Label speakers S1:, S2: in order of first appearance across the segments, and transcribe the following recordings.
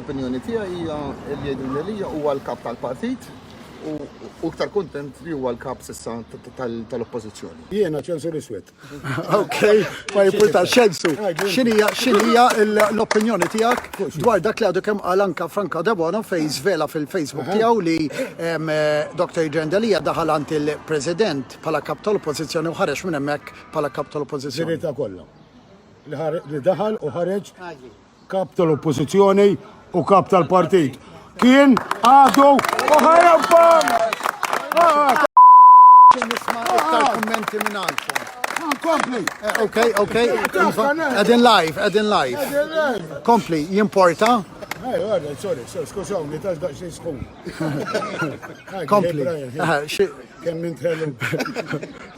S1: l-opinjoni tiegħi hija li jgħidu li huwa l-kap tal-partit u iktar kuntent li huwa l-kap s'issa tal-oppożizzjoni.
S2: Jiena ċensur iswed.
S3: Okay, ma jimpurtax ċensu. X'inhija l-opinjoni tiegħek dwar dak li għadu kemm qal anke Franco De Bono fejn żvela fil-Facebook tiegħu li Dr. Delia daħal għand il-President bħala kap tal-Oppożizzjoni u ħareġ minn hemmhekk bħala kap tal-Oppożizzjoni.
S2: Ġirita kollha. Li daħal u ħareġ kap tal-Oppożizzjoni u kap tal-Partit. Kien Għadu u ħarabam!
S3: Nisma' iktar kummenti minn għandkom.
S2: Kompli!
S3: Okay. Qegħdin live. Kompli, jimporta?
S2: Guarda, sorry, skużawni, tax daqsxejn skun.
S3: Kompli.
S2: Kemm nintħellu.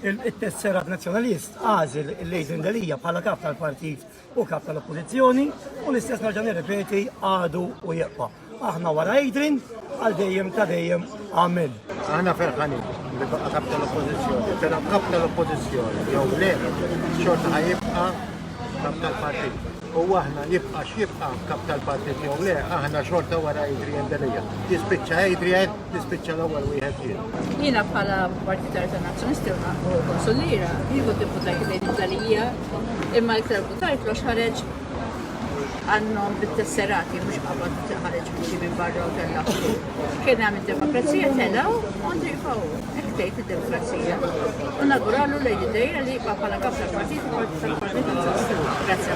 S4: Il-tesserat nazzjonalist għażel il-Lejden Delia bħala kap tal-partit u kap tal-Oppożizzjoni u l-istess nerġa' nirrepeti Għadu u Jibqa. Aħna wara Adrian għal dejjem ta' dejjem għamil.
S5: Aħna ferħanin li baqa' kap tal-Oppożizzjoni, tela kap tal-Oppożizzjoni jew le xorta ħajibqa' kap tal-partit. U aħna jibqa' x'jibqa' kap tal-partit jew le, aħna xorta wara Adrian Delia. Jispiċċa Adrian, jispiċċa l-ewwel wieħed jien.
S6: Jiena bħala partitar ta' nazzjonisti u konsullira, jieħu deputajt lejn Delia, imma iktar deputajt lox ħareġ għannom bit-tesserati, mux qabad ħareġ biex minn barra u tella. Kien għamil demokrazija tellaw, għandu jifaw, ektejt il-demokrazija. U naguralu lejn id-dejra li bħala kap tal-partit u tal-partit. Grazie.